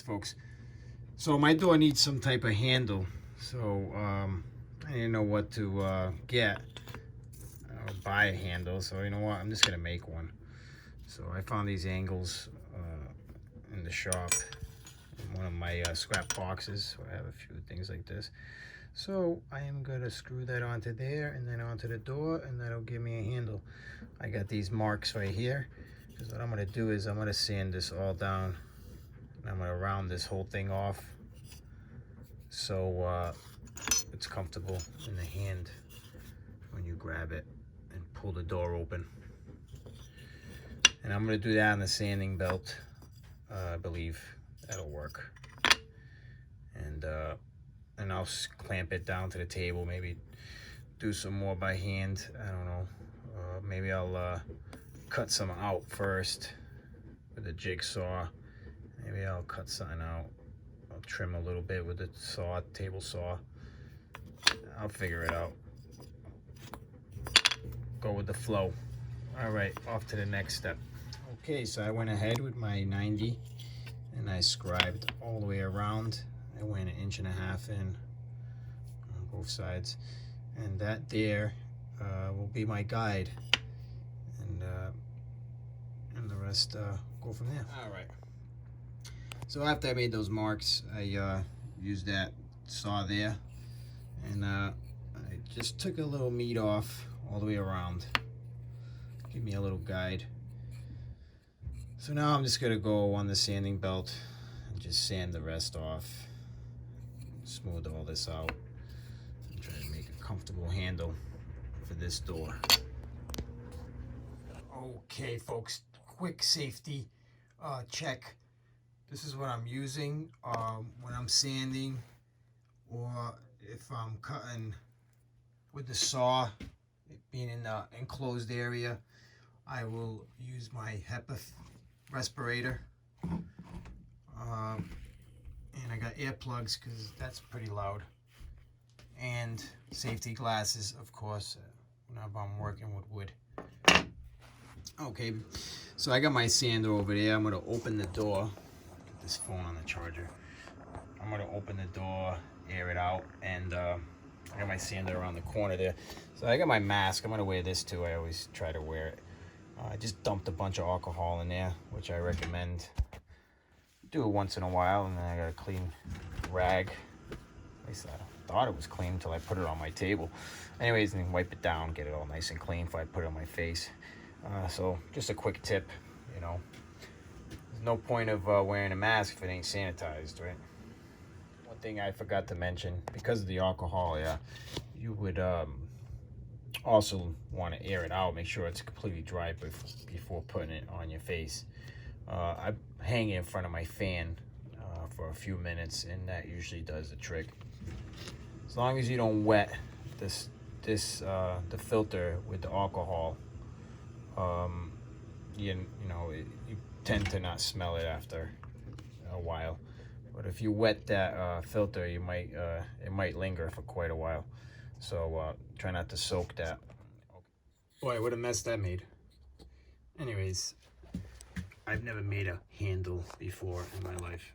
folks. So my door needs some type of handle. So I didn't know what to get. Or buy a handle. So you know what? I'm just gonna make one. So I found these angles in the shop. In one of my scrap boxes. So I have a few things like this. So I am gonna screw that onto there and then onto the door, and that'll give me a handle. I got these marks right here. Because what I'm gonna do is I'm gonna sand this all down, and I'm gonna round this whole thing off so it's comfortable in the hand when you grab it and pull the door open. And I'm gonna do that on the sanding belt. I believe that'll work. And I'll clamp it down to the table. Maybe do some more by hand. I don't know. Maybe I'll cut some out first with a jigsaw. Maybe I'll cut something out. I'll trim a little bit with the saw, table saw. I'll figure it out. Go with the flow. All right, off to the next step. Okay, so I went ahead with my 90 and I scribed all the way around. I went 1.5 inches in on both sides, and that there will be my guide, and the rest go from there. All right. So after I made those marks, I used that saw there, and I just took a little meat off all the way around. Give me a little guide. So now I'm just gonna go on the sanding belt and just sand the rest off. Smooth all this out and try to make a comfortable handle for this door. Okay, folks, quick safety check. This is what I'm using when I'm sanding, or if I'm cutting with the saw, it being in the enclosed area. I will use my HEPA respirator. And I got earplugs because that's pretty loud. And safety glasses, of course, whenever I'm working with wood. Okay, so I got my sander over there. I'm going to open the door. Get this phone on the charger. I'm going to open the door, air it out, and I got my sander around the corner there. So I got my mask. I'm going to wear this too. I always try to wear it. I just dumped a bunch of alcohol in there, which I recommend. Do it once in a while, and then I got a clean rag. At least I thought it was clean until I put it on my table. Anyways, and then wipe it down, get it all nice and clean before I put it on my face. So just a quick tip, you know, there's no point of wearing a mask if it ain't sanitized, right? One thing I forgot to mention, because of the alcohol, yeah, you would also want to air it out, make sure it's completely dry before putting it on your face. I hang it in front of my fan for a few minutes, and that usually does the trick. As long as you don't wet the filter with the alcohol, you tend to not smell it after a while. But if you wet that filter, it might linger for quite a while. So try not to soak that. Boy, what a mess that made. Anyways, I've never made a handle before in my life.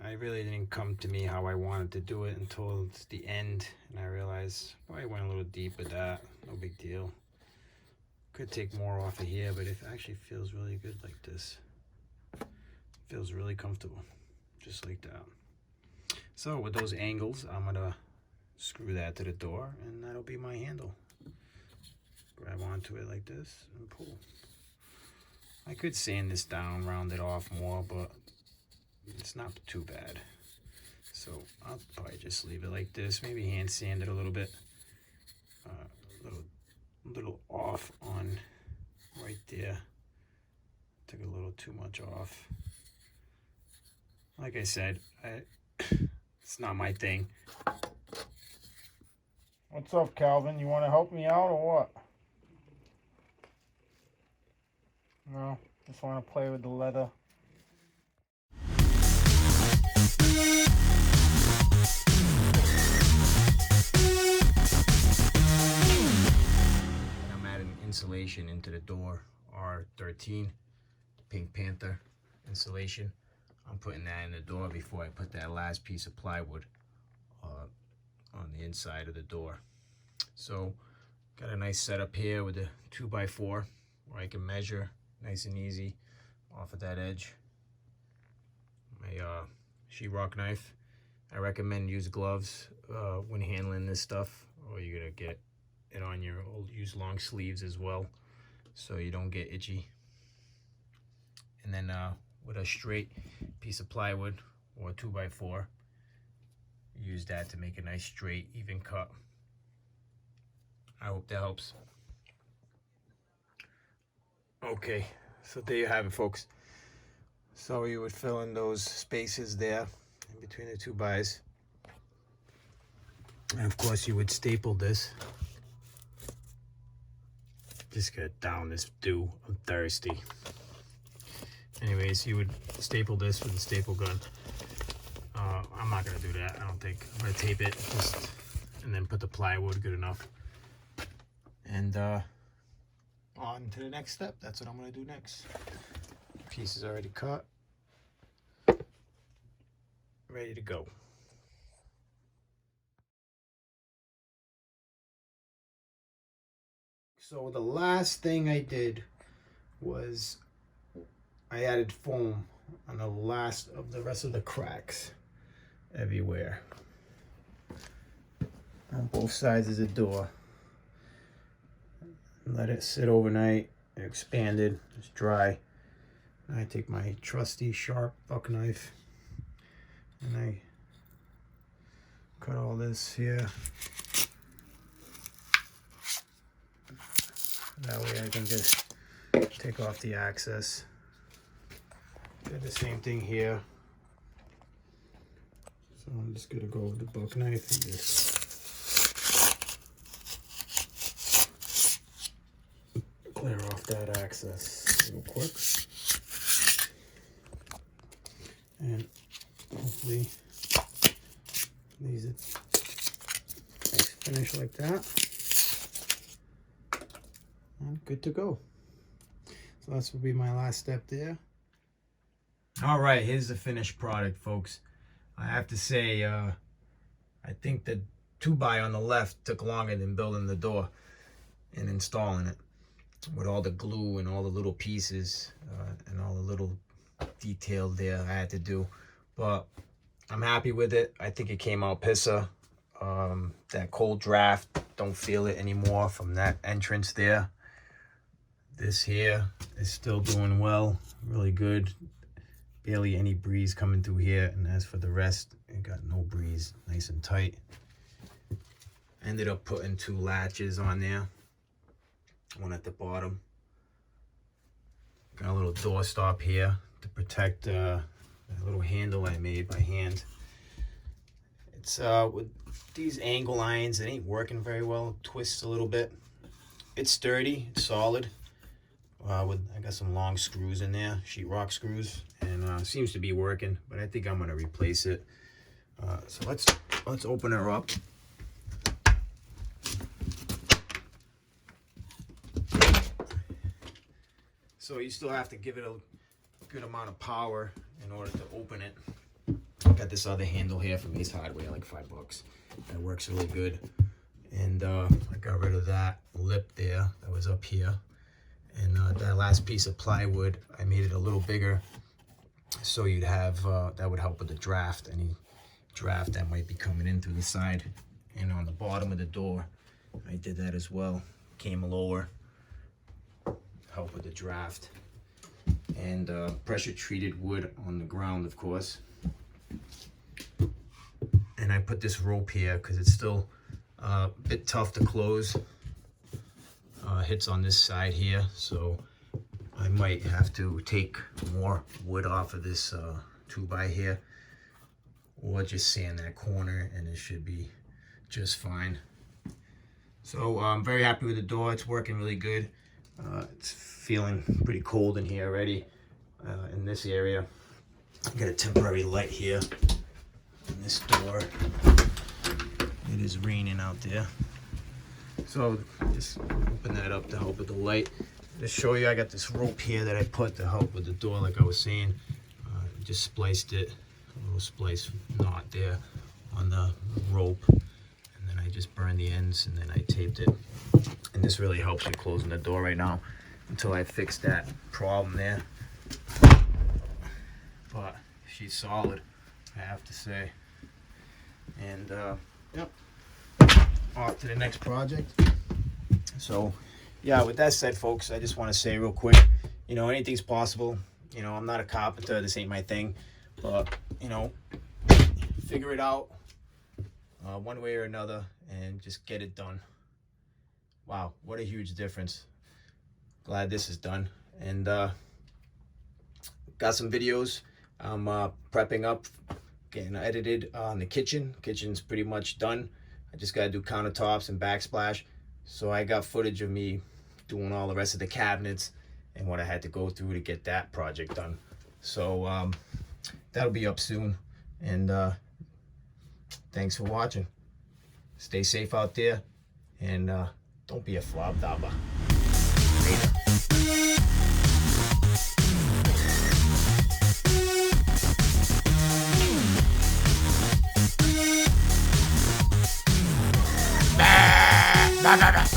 I really didn't come to me how I wanted to do it until the end, and I realized I went a little deep with that. No big deal. Could take more off of here, but it actually feels really good like this. Feels really comfortable, just like that. So with those angles, I'm gonna screw that to the door, and that'll be my handle. Grab onto it like this and pull. I could sand this down, round it off more, but it's not too bad. So I'll probably just leave it like this. Maybe hand sand it a little bit. Little off on right there. Took a little too much off. Like I said, it's not my thing. What's up, Calvin? You want to help me out or what? No, just want to play with the leather. I'm adding insulation into the door, R13, Pink Panther. insulation. I'm putting that in the door before I put that last piece of plywood on the inside of the door. So got a nice setup here with a 2x4 where I can measure nice and easy off of that edge. My sheetrock knife. I recommend use gloves when handling this stuff, or you're gonna get it on your, use long sleeves as well so you don't get itchy. And then with a straight piece of plywood or a 2x4, use that to make a nice straight even cut. I hope that helps. Okay, so there you have it, folks. So you would fill in those spaces there in between the 2x, and of course you would staple this. Just gotta down this dew, I'm thirsty. Anyways, you would staple this with a staple gun. I'm not gonna do that, I don't think. I'm gonna tape it just, and then put the plywood good enough. And on to the next step. That's what I'm gonna do next. Piece is already cut. Ready to go. So the last thing I did was I added foam on the rest of the cracks everywhere on both sides of the door. Let it sit overnight. It expanded. It's dry. And I take my trusty sharp buck knife and I cut all this here. That way I can just take off the excess. Did the same thing here. So I'm just gonna go with the buck knife and just clear off that excess real quick. And hopefully these are nice finish like that. And good to go. So that's will be my last step there. All right, here's the finished product, folks. I have to say, I think the 2x on the left took longer than building the door and installing it, with all the glue and all the little pieces and all the little detail there I had to do. But I'm happy with it. I think it came out pisser. That cold draft, don't feel it anymore from that entrance there. This here is still doing well, really good. Barely any breeze coming through here. And as for the rest, it got no breeze, nice and tight. Ended up putting 2 latches on there, one at the bottom. Got a little door stop here to protect that little handle I made by hand. It's with these angle irons, it ain't working very well. It twists a little bit. It's sturdy, it's solid. I got some long screws in there, sheetrock screws, and seems to be working. But I think I'm gonna replace it. So let's open her up. So you still have to give it a good amount of power in order to open it. Got this other handle here from Ace Hardware, like $5. That works really good. And I got rid of that lip there that was up here. And that last piece of plywood, I made it a little bigger so you'd have, that would help with the draft, any draft that might be coming in through the side. And on the bottom of the door, I did that as well. Came lower, help with the draft. And pressure treated wood on the ground, of course. And I put this rope here because it's still a bit tough to close. Hits on this side here, so I might have to take more wood off of this 2x here, or just sand that corner, and it should be just fine. So I'm very happy with the door. It's working really good. It's feeling pretty cold in here already in this area. Got a temporary light here in this door. It is raining out there. So just open that up to help with the light. Just show you, I got this rope here that I put to help with the door, like I was saying. just spliced it, a little splice knot there on the rope, and then I just burned the ends, and then I taped it. And this really helps me closing the door right now until I fix that problem there. But she's solid, I have to say. And yep, off to the next project. So yeah, with that said, folks, I just want to say real quick, you know, anything's possible. You know, I'm not a carpenter, this ain't my thing, but you know, figure it out one way or another and just get it done. Wow, what a huge difference. Glad this is done. And got some videos I'm prepping up, getting edited on the kitchen. Kitchen's pretty much done. I just gotta do countertops and backsplash. So I got footage of me doing all the rest of the cabinets and what I had to go through to get that project done. So that'll be up soon. And thanks for watching. Stay safe out there, and don't be a flop dabba. Later. Bah, bah, bah, bah.